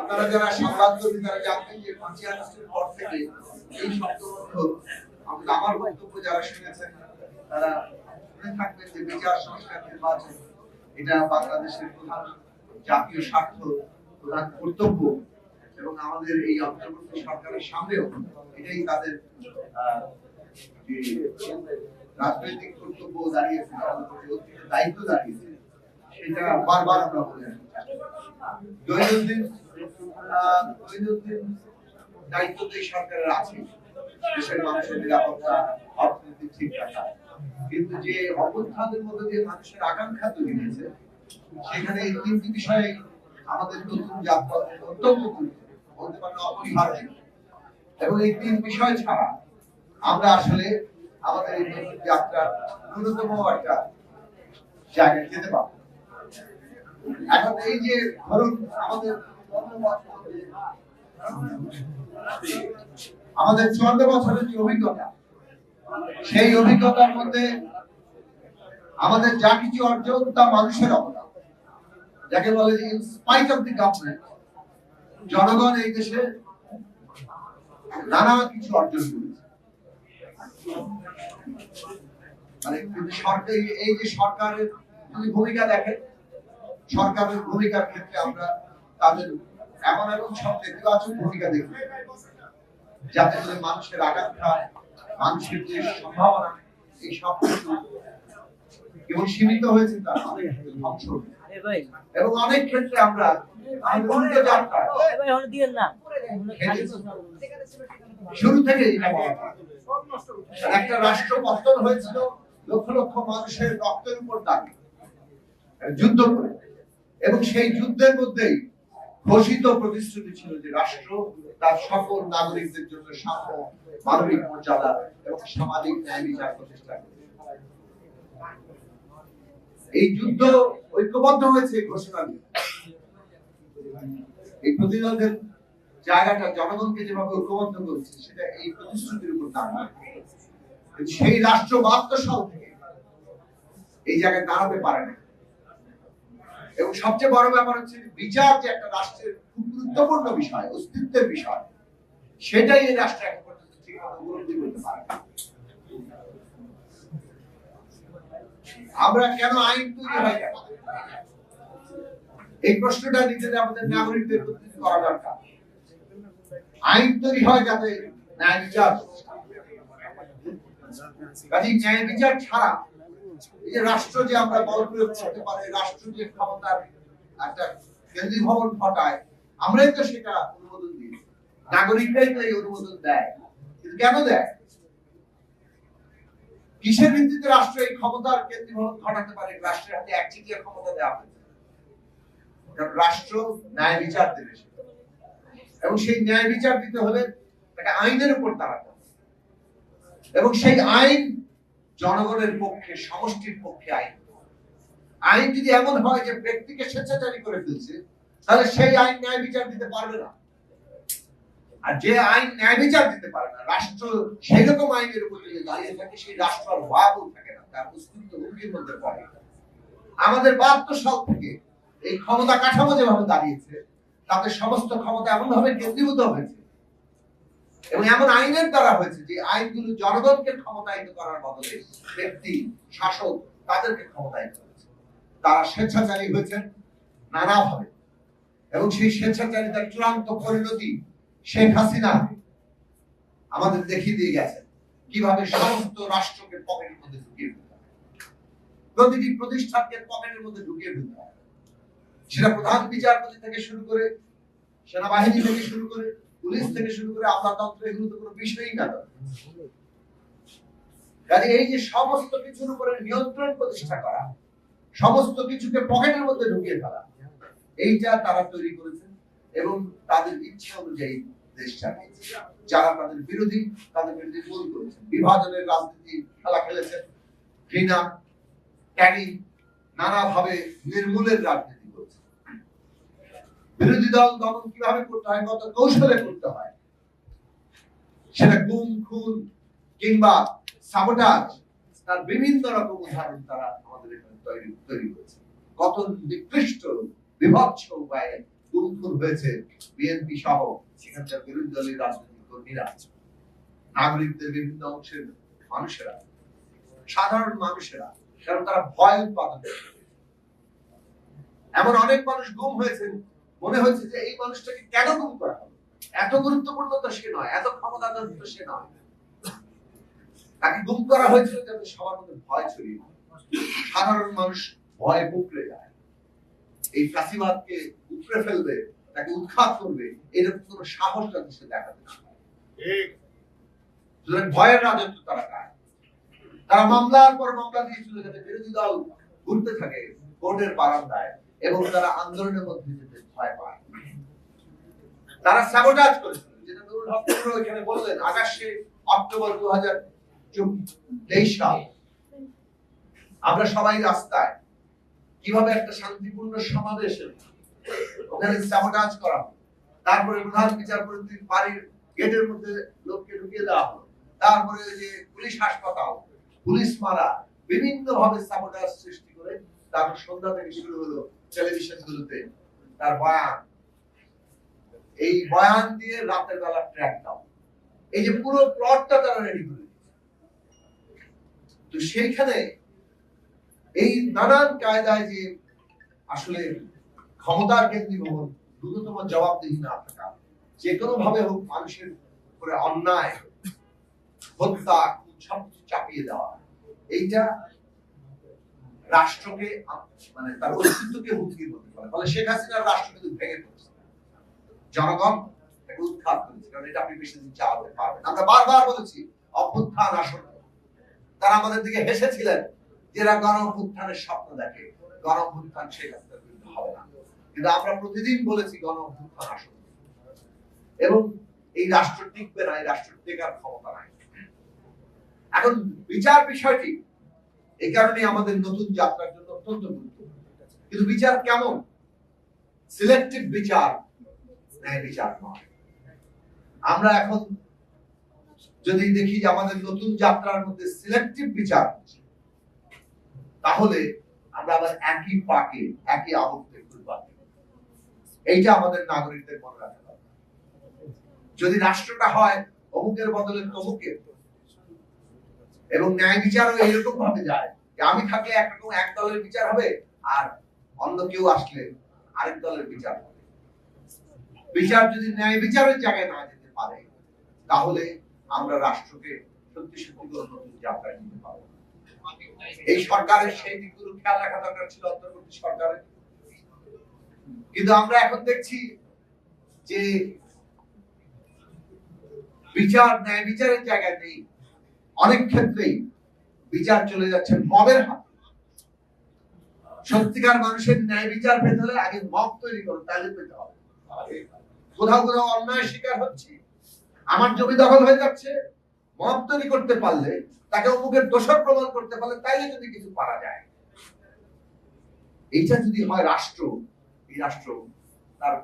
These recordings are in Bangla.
আপনারা যারা সংবাদকর্মী তারা জানতেন যে 5ই আগস্টের পর থেকে এই শব্দবদ্ধ আমার বক্তব্য যারা শুনেছেন তারা শুনে থাকবেন যে বিচার সংস্কার নির্বাচন এটা বাংলাদেশের প্রধান জাতীয় স্বার্থ, প্রধান কর্তব্য এবং আমাদের এই অন্তর্বর্তী সরকারের সামনেও এটাই তাদের রাজনৈতিক কর্তব্য দাঁড়িয়েছে, দায়িত্ব দাঁড়িয়েছে। সেটা বারবার আমরা বলে দৈনন্দিন দায়িত্ব তো এই সরকারের আছে, দেশের মানুষের নিরাপত্তা, অর্থনীতি ঠিক রাখা। কিন্তু যে অবস্থানের মধ্যে যে মানুষের আকাঙ্ক্ষা তৈরি হয়েছে সেখানে এই তিনটি বিষয়ে আমাদের নতুন যাত্রা অত্যন্ত অপরিহার্য। এবং এই তিন বিষয় ছাড়া আমরা আসলে আমাদের এই নতুন যাত্রার ন্যূনতম একটা জায়গায় যেতে পারবো। এখন এই যে ধরুন আমাদের 54 বছরের যে অভিজ্ঞতা, সেই অভিজ্ঞতার মধ্যে আমাদের যা কিছু অর্জন তা মানুষের অবদান, যাকে বলে যে in spite of the government, জনগণ এই দেশে নানা কিছু অর্জন করেছে। মানে কিন্তু সরকার, এই যে সরকারের যদি ভূমিকা দেখেন, সরকারের ভূমিকার ক্ষেত্রে আমরা তাদের এমন সব নেতিবাচক ভূমিকা দেখি যাতে করে মানুষের আকাঙ্ক্ষা, মানুষের যে সম্ভাবনা, এই সব কিছু কেবল সীমিত হয়েছে তার অংশ। এবং অনেক ক্ষেত্রে আমরা শুরু থেকে একটা রাষ্ট্র পতন হয়েছিল লক্ষ লক্ষ মানুষের রক্তের উপর দাঁড়িয়ে যুদ্ধ করে, এবং সেই যুদ্ধের মধ্যেই ঘোষিত প্রতিশ্রুতি ছিল যে রাষ্ট্র তার সকল নাগরিকদের জন্য সাম্য, মানবিক মর্যাদা এবং সামাজিক ন্যায় বিচার প্রতিষ্ঠা করে। এই যুদ্ধ ঐক্যবদ্ধ হয়েছে ঘোষণা নিয়ে। এই প্রতিরোধের জায়গাটা জনগণকে যেভাবে ঐক্যবদ্ধ করেছে সেটা এই প্রতিশ্রুতির উপর দাঁড়ায়। সেই রাষ্ট্র 72 সাল থেকে এই জায়গায় দাঁড়াতে পারে না। এবং সবচেয়ে বড় ব্যাপার হচ্ছে বিচার, যে একটা রাষ্ট্রের খুব গুরুত্বপূর্ণ বিষয়, অস্তিত্বের বিষয়, সেটাই এই রাষ্ট্র এখন পর্যন্ত ঠিকমতো উপলব্ধি করতে পারে না। আমরা কেন আইন তৈরি হয় কেন, এই প্রশ্নটা নিজেদের আমাদের নাগরিকদের উত্তর করা দরকার। আইন তৈরি হয় যাতে ন্যায় বিচার, কাজেই ন্যায় বিচার ছাড়া এই যে রাষ্ট্র যে আমরা বল প্রয়োগ করতে পারি, রাষ্ট্র যে ক্ষমতার একটা কেন্দ্রীভবন ঘটায়, আমরাই তো সেটা অনুমোদন দিই, নাগরিকরাই তো এই অনুমোদন দেয়। কিন্তু কেন দেয়? কিসের ভিত্তিতে রাষ্ট্র এই ক্ষমতার কেন্দ্রীভবন ঘটাতে পারে? রাষ্ট্রের হাতে একচেটিয়া ক্ষমতা দেওয়া হয়েছে। কারণ রাষ্ট্র ন্যায় বিচার দেবে, এবং সেই ন্যায় বিচার দিতে হলে তাকে আইনের উপর দাঁড়াতে হবে, এবং সেই আইন জনগণের পক্ষে, সমষ্টির পক্ষে আইন। আইন যদি এমন হয় যে ব্যক্তিকে স্বেচ্ছাচারী করে ফেলছে, তাহলে সেই আইন ন্যায় বিচার দিতে পারবে না। আর যে আইন ন্যায় বিচার দিতে পারে না, রাষ্ট্র সেই রকম আইনের উপর যদি দাঁড়িয়ে থাকে, সেই রাষ্ট্র আর ভাবও থাকে না, তার অস্তিত্ব হুমকির মধ্যে পড়ে। আমাদের 72 সাল থেকে এই ক্ষমতা কাঠামো যেভাবে দাঁড়িয়েছে, তাতে সমস্ত ক্ষমতা এমন ভাবে কেন্দ্রীভূত হয়েছে এবং এমন আইনের দ্বারা হয়েছে যে আইনগুলো জনগণকে ক্ষমতায়িত করার বদলে ব্যক্তি, শাসক তাদেরকে ক্ষমতায়িত করেছে। তারা স্বেচ্ছাচারী হয়েছেন নানাভাবে, এবং সেই স্বেচ্ছাচারিতার চূড়ান্ত পরিণতি শেখ হাসিনা আমাদের দেখিয়ে দিয়ে গেছেন কিভাবে সমস্ত রাষ্ট্রকে পকেটের মধ্যে ঢুকিয়ে ফেলতে হয়, প্রতিটি প্রতিষ্ঠানকে পকেটের মধ্যে ঢুকিয়ে ফেলতে হয়। সেটা প্রধান বিচারপতি থেকে শুরু করে, সেনাবাহিনী থেকে শুরু করে, পুলিশ থেকে শুরু করে, আমলাতন্ত্র, এগুলো তো কোনো বিষয়ই না। কাজে এই যে সমস্ত কিছুর উপরে নিয়ন্ত্রণ প্রতিষ্ঠা করা, সমস্ত কিছুকে পকেটের মধ্যে ঢুকিয়ে ফেলা, এইটা তারা তৈরি করেছেন এবং তাদের ইচ্ছা অনুযায়ী দেশ চালিয়েছে। যারা তাদের বিরোধী, তাদের বিরোধী ভুল করেছেন, বিভাজনের রাজনীতি খেলা খেলেছেন, ঘৃণা, ট্যাগিং, নানাভাবে নির্মূলের রাজনীতি করেছেন। বিরোধী দল দমন কিভাবে করতে হয়, কত কৌশলে করতে হয়, সেটা গুম, খুন কিংবা সাবোটাজ, তার বিভিন্ন রকম উদাহরণ তারা আমাদের এখানে তৈরি করেছে। কত নিকৃষ্ট বিভৎস উপায়ে গুমখুর হয়েছে বিএনপি সহ সেখানকার বিরোধী দলের রাজনৈতিক কর্মীরা, নাগরিকদের বিভিন্ন অংশের মানুষেরা, সাধারণ মানুষেরা, কারণ তারা ভয় উৎপাদন করে। এমন অনেক মানুষ গুম হয়েছে, মনে হয়েছে যে এই মানুষটাকে কেন গুম করা হলো, এত গুরুত্বপূর্ণ তো সে নয়, এত ক্ষমতাধর তো সে নয়। তাকে গুম করা হয়েছিল যাতে সবার মধ্যে ভয় ছড়িয়ে সাধারণ মানুষ ভয়ে কুঁকড়ে যায়, এই ফ্যাসিবাদকে উপড়ে ফেলবে, তাকে উৎখাত করবে, এরকম কোন সাহস যাতে সে দেখাতে না পারে। সুতরাং ভয়ের রাজত্ব তারা পায়। তারা মামলার পর মামলা দিয়েছিল যাতে বিরোধী দল ঘুরতে থাকে কোর্টের বারান্দায় এবং তারা আন্দোলনের মধ্যে যেতে ভয় পায়। তারা স্যাবোটাজ করেছিল, যেটা নুরুল হক এখানে বললেন 28 অক্টোবর 2023 সাল আমরা সবাই রাস্তায়, কিভাবে একটা শান্তিপূর্ণ সমাবেশে ওখানে স্যাবোটাজ করা হলো, তারপরে প্রধান বিচারপতির বাড়ির গেটের মধ্যে লোককে ঢুকিয়ে দেওয়া হলো, তারপরে যে পুলিশ হাসপাতাল, পুলিশ মারা, বিভিন্ন ভাবে স্যাবোটাজ সৃষ্টি করে তারপর সন্ধ্যা থেকে শুরু হলো টেলিভিশন গুলোতে তার বয়ান, এই বয়ান দিয়ে রাতের বেলা ট্র্যাক দাও, এই যে পুরো প্লটটা তারা রেডি করে দিয়েছে। তো সেইখানে এই নানান কায়দায় যে আসলে ক্ষমতার কেন্দ্রীভবন, ন্যূনতম জবাবদিহি না থাকা, যে কোনো ভাবে হোক মানুষের উপরে অন্যায়, হত্যা, সবকিছু চাপিয়ে দেওয়া, এইটা রাষ্ট্রকে মানে তার অস্তিত্বকে হুমকির মধ্যে ফেলে। ফলে শেখ হাসিনার রাষ্ট্র কিন্তু ভেঙে পড়ছে, জনগণ তাকে উৎখাত করেছে, কারণ এটা আপনি বেশি দিন চালাতে পারবেন। আমরা বারবার বলেছি অভ্যুত্থান আসন্ন, তারা আমাদের দিকে হেসেছিলেন, যারা গণ অভ্যুত্থানের স্বপ্ন দেখে, গণ অভ্যুত্থান শেখ হাসিনার বিরুদ্ধে হবে না, কিন্তু আমরা প্রতিদিন বলেছি গণ অভ্যুত্থান আসন্ন এবং এই রাষ্ট্র টিকবে না, এই রাষ্ট্র টেকার ক্ষমতা নাই। এখন বিচার বিষয়টি এই কারণে আমাদের নতুন যাত্রার জন্য অত্যন্ত গুরুত্বপূর্ণ। কিন্তু বিচার কেমন? সিলেক্টিভ বিচার, ন্যায় বিচার নয়। আমরা এখন যদি দেখি যে আমাদের নতুন যাত্রার মধ্যে সিলেক্টিভ বিচার, তাহলে আমরা আবার একই পাকে একই আবর্তে ঘুরবো। এইটা আমাদের নাগরিকদের মনে রাখতে হবে। যদি রাষ্ট্রটা হয় অমুকের বদলে তমুকের, এবং ন্যায় বিচারও এরকম ভাবে যায় যে আমি থাকলে একরকম এক দলের বিচার হবে, আর অন্য কেউ আসলে আরেক দলের বিচার হবে। বিচার যদি ন্যায় বিচারের জায়গায় না যেতে পারে, তাহলে আমরা রাষ্ট্রকে সত্যি সত্যি করে নতুন যাত্রায় নিতে পারবো। এই সরকারের সেই দিকগুলো খেয়াল রাখা দরকার ছিল অন্তর্বর্তী সরকারের। কিন্তু আমরা এখন দেখছি যে বিচার ন্যায় বিচারের জায়গায় নেই, অনেক ক্ষেত্রেই বিচার চলে যাচ্ছে মবের হাতে। সত্যিকার মানুষের ন্যায় বিচার পেতে হলে আগে মব তৈরি করো, তাহলে পেতে হবে। কোথাও কোথাও অন্যায় শিকার হচ্ছে, আমার জমি দখল হয়ে যাচ্ছে, মব তৈরি করতে পারলে, তাকে অমুকের দোষর প্রমাণ করতে পারলে, তাইলে যদি কিছু পারা যায়। এইটা যদি হয় রাষ্ট্র, এই রাষ্ট্র তার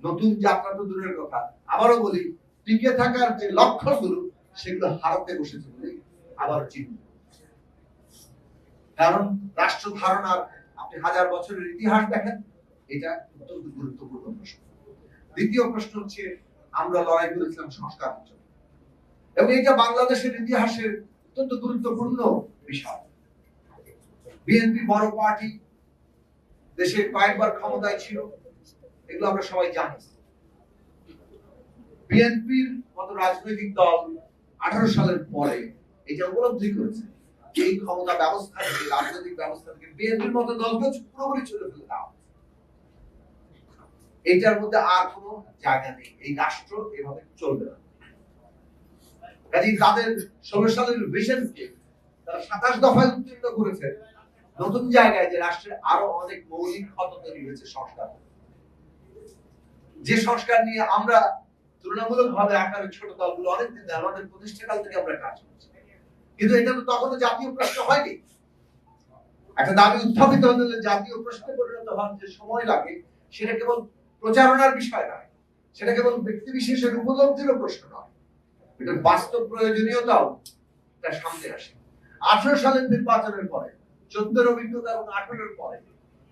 নতুন যাত্রা তো দূরের কথা, আবারও বলি টিকে থাকার যে লক্ষ্যগুলো সেগুলো হারাতে বসেছে বলে আবার চিন্তা। কারণ রাষ্ট্র ধারণার আপনি 1000 বছরের ইতিহাস দেখেন, এটা অত্যন্ত গুরুত্বপূর্ণ প্রশ্ন। দ্বিতীয় প্রশ্ন হচ্ছে আমরা লড়াই করেছিলাম সংস্কারের জন্য, এবং এটা বাংলাদেশের ইতিহাসের অত্যন্ত গুরুত্বপূর্ণ বিষয়। বিএনপি বড় পার্টি, দেশে কয়েকবার ক্ষমতায় ছিল, এগুলো আমরা সবাই জানি। বিএনপির মতো রাজনৈতিক দল 18 সালের পরে এটা উপলব্ধি করেছে যে এই ক্ষমতা ব্যবস্থা থেকে, রাজনৈতিক ব্যবস্থা থেকে বিএনপির মতো দলকে পুরোপুরি ছুড়ে ফেলে দেওয়া, এটার মধ্যে আর কোনো জায়গা নেই, এই রাষ্ট্র এভাবে চলবে না। কাজেই তাদের 16 সালের ভিশনকে তারা 27 দফায় উত্তীর্ণ করেছে নতুন জায়গায়, যে রাষ্ট্রের আরো অনেক মৌলিক ক্ষত তৈরি হয়েছে সংস্কার, যে সংস্কার নিয়ে আমরা তুলনামূলক ভাবে আকারে ছোট দলগুলো অনেকদিন আমাদের প্রতিষ্ঠাকাল থেকে আমরা কাজ করছি, কিন্তু এটা তো তখনও জাতীয় প্রশ্ন হয়নি। একটা দাবি উত্থাপিত হলে জাতীয় প্রশ্নে পরিণত হওয়ার যে সময় লাগে, সেটা কেবল প্রচারণার বিষয় নয়, সেটা কেবল ব্যক্তি বিশেষের উপলব্ধির প্রশ্ন নয়, এটা বাস্তব প্রয়োজনীয়তাও তার সামনে আসে। 18 সালের নির্বাচনের পরে, 14 অভিজ্ঞতা এবং 18-এর পরে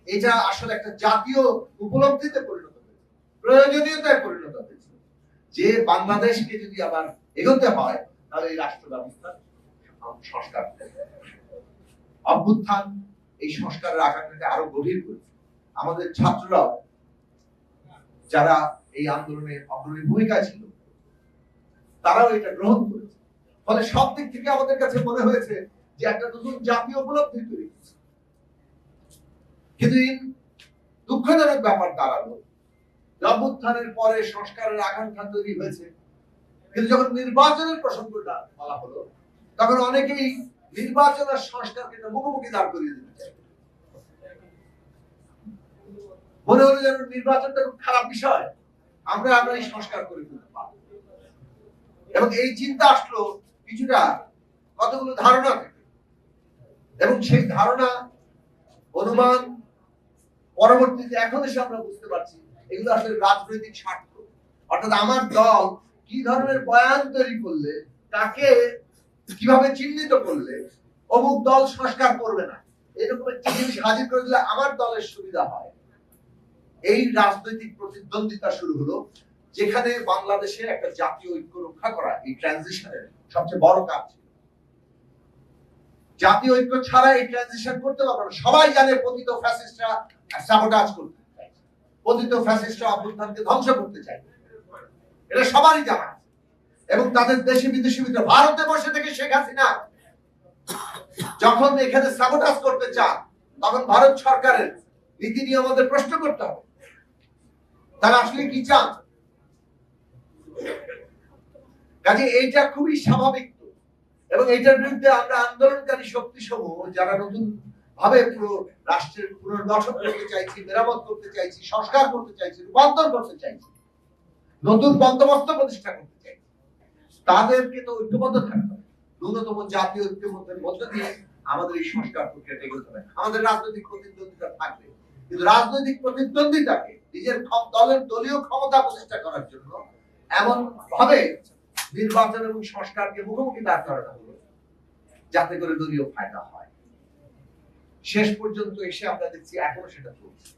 এটা আসলে একটা জাতীয় উপলব্ধিতে পরিণত হয়েছে। প্রয়োজনীয়তায় পরিণত হয়েছে যে বাংলাদেশকে যদি আবার এগোতে হয় তাহলে এই রাষ্ট্র ব্যবস্থা সংস্কার অভ্যুত্থান এই সংস্কারের আকাঙ্ক্ষাকে আরো গভীর করেছে। আমাদের ছাত্ররাও যারা এই আন্দোলনে অগ্রণী ভূমিকা ছিল তারাও এটা গ্রহণ করেছে। ফলে সব দিক থেকে আমাদের কাছে মনে হয়েছে যে একটা নতুন জাতীয় উপলব্ধি তৈরি হয়েছে। কিন্তু দুঃখজনক ব্যাপার দাঁড়ালো অভ্যুত্থানের পরে সংস্কারের আকাঙ্ক্ষা তৈরি হয়েছে, কিন্তু যখন নির্বাচনের প্রসঙ্গটা বলা হলো তখন অনেকেই নির্বাচন আর সংস্কারকে মুখোমুখি দাঁড় করিয়ে দিতে চায়। মনে হলো যেন নির্বাচনটা খুব খারাপ বিষয়, আমরা এই সংস্কার করে ফেলতে পারবো। এবং এই চিন্তা আসলো কিছুটা কতগুলো ধারণা থেকে, এবং সেই ধারণা অনুমান পরবর্তীতে এখন এসে আমরা বুঝতে পারছি এগুলো আসলে রাজনৈতিক স্বার্থ। অর্থাৎ আমার দল কি ধরনের বয়ান তৈরি করলে, তাকে কিভাবে চিহ্নিত করলে অমুক দল সংস্কার করবে না, এরকম একটি জিনিস হাজির করে দিলে আমার দলের সুবিধা হয়। এই রাজনৈতিক প্রতিদ্বন্দ্বিতা শুরু হলো, যেখানে বাংলাদেশে একটা জাতীয় ঐক্য রক্ষা করা এই ট্রানজিশনের সবচেয়ে বড় কাজ। জাতীয় ঐক্য ছাড়া এই ট্রানজিশন করতে পারবে না। সবাই জানে পতিত ফ্যাসিস্টরা সাবোটাজ করতে চায়, পতিত ফ্যাসিস্টরা অভ্যুত্থানকে ধ্বংস করতে চায়, এটা সবারই জানা। এবং তাদের দেশে বিদেশি মিত্র ভারতে বসে থেকে শেখ হাসিনা যখন এখানে সাবোটাজ করতে চান, তখন ভারত সরকারের নীতি নিয়ে আমাদের প্রশ্ন করতে হবে তারা আসলে কি চান। কাজে এইটা খুবই স্বাভাবিক, এবং এইটার বিরুদ্ধে আমরা আন্দোলনকারী শক্তি সমূহ যারা নতুন ভাবে পুরো রাষ্ট্রের পুনর্গঠন করতে চাইছি, মেরামত করতে চাইছি, সংস্কার করতে চাইছি, রূপান্তর করতে চাইছি, নতুন বন্দোবস্ত প্রতিষ্ঠা করতে চাইছি, তাদেরকে তো ঐক্যবদ্ধ থাকতে হবে। ন্যূনতম জাতীয় ঐক্যের মধ্য দিয়ে আমাদের এই সংস্কার প্রক্রিয়াটা এগোতে হবে। আমাদের রাজনৈতিক প্রতিদ্বন্দ্বিতা থাকবে, কিন্তু রাজনৈতিক প্রতিদ্বন্দ্বিতাকে নিজের দলের দলীয় ক্ষমতা প্রতিষ্ঠা করার জন্য এমন ভাবে নির্বাচন এবং সংস্কারকে মুখোমুখি দাঁড় করানো হলো যাতে করে দলীয় ফায়দা হয়। শেষ পর্যন্ত এসে আমরা দেখছি এখনো সেটা চলছে।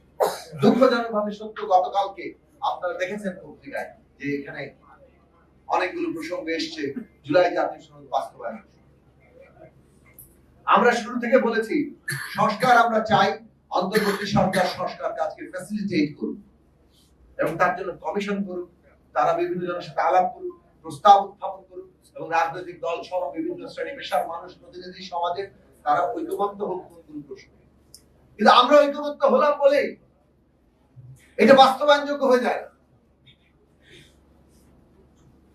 দুঃখজনক ভাবে সত্য, গতকালকে আপনারা দেখেছেন পত্রিকায় যে এখানে অনেকগুলো প্রসঙ্গ এসছে জুলাই জাতীয় সনদ বাস্তবায়ন। আমরা শুরু থেকে বলেছি সংস্কার আমরা চাই, অন্তর্বর্তী সরকার সংস্কার কাজকে ফ্যাসিলিটেট করুক এবং তার জন্য কমিশন করুক, তারা বিভিন্ন জনের সাথে আলাপ করুক, প্রস্তাব উত্থাপন করুক, এবং রাজনৈতিক দল সহ বিভিন্ন শ্রেণী পেশার মানুষ, প্রতিনিধি সমাজের তারা ঐক্যবদ্ধ হোক কোন প্রশ্নে। কিন্তু আমরা ঐক্যবদ্ধ হলাম বলে এটা বাস্তবায়নযোগ্য হয়ে যায় না।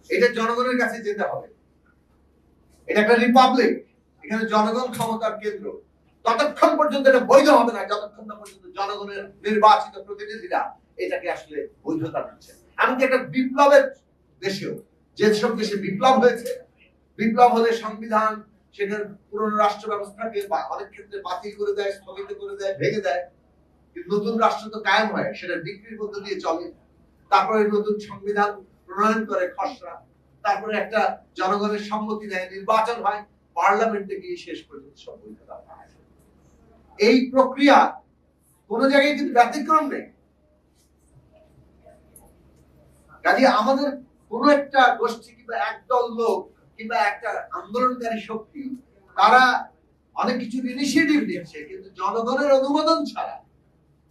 এটা জনগণের কাছে যেতে হবে। এটা একটা রিপাবলিক, এখানে জনগণ ক্ষমতার কেন্দ্র। ততক্ষণ পর্যন্ত এটা বৈধ হবে না যতক্ষণ না পর্যন্ত জনগণের নির্বাচিত প্রতিনিধিরা এটাকে আসলে বৈধতা দিচ্ছে। এমনকি একটা বিপ্লবের দেশেও, যেসব দেশে বিপ্লব হয়েছে, বিপ্লব হলে সংবিধান সেখানে পুরনো রাষ্ট্র ব্যবস্থাকে অনেক ক্ষেত্রে বাতিল করে দেয়, স্থগিত করে দেয়, ভেঙে দেয়। কিন্তু নতুন রাষ্ট্র তো কায়েম হয়, সেটা ডিক্রির মধ্য দিয়ে চলে। তারপরে নতুন সংবিধান প্রণয়ন করে খসড়া, তারপরে একটা জনগণের সম্মতি নেয়, নির্বাচন হয়, পার্লামেন্টে গিয়ে শেষ পর্যন্ত সব বৈধতা পায়। এই প্রক্রিয়া কোন জায়গায় কিন্তু ব্যতিক্রম নেই। কাজে আমাদের কোন একটা গোষ্ঠী কিংবা একদল লোক কিংবা একটা আন্দোলনকারী শক্তি তারা অনেক কিছু ইনিশিয়েটিভ নিচ্ছে, কিন্তু জনগণের অনুমোদন ছাড়া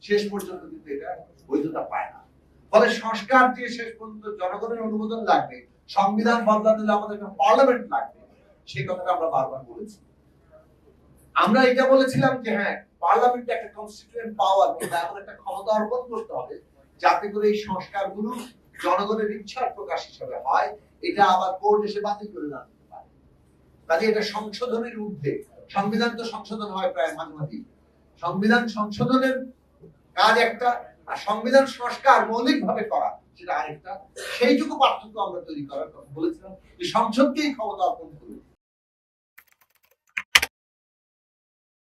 শেষ পর্যন্ত কিন্তু এটা বৈধতা পায় না। ফলে সংস্কার দিয়ে শেষ পর্যন্ত জনগণের অনুমোদন লাগবে, সংবিধান বদলাতে হলে আমাদের একটা পার্লামেন্ট লাগবে, সেই কথাটা আমরা বারবার বলেছি। আমরা এটা বলেছিলাম যে হ্যাঁ, পার্লামেন্টে একটা কনস্টিটিউয়েন্ট পাওয়ার কিংবা এমন একটা ক্ষমতা অর্পণ করতে হবে যাতে করে এই সংস্কারগুলো জনগণের ইচ্ছার প্রকাশ হিসেবে হয়, এটা আবার কোর্ট এসে বাতিল করে না দিতে পারে। কাজে এটা সংশোধনের ঊর্ধ্বে। সংবিধান তো সংশোধন হয় প্রায় মাঝে মাঝে, সংবিধান সংশোধনের কাজ একটা, আর সংবিধান সংস্কার মৌলিকভাবে করা সেটা আরেকটা। সেইটুকু পার্থক্য আমরা তৈরি করার কথা বলেছিলাম যে সংসদকেই ক্ষমতা অর্পণ করবে।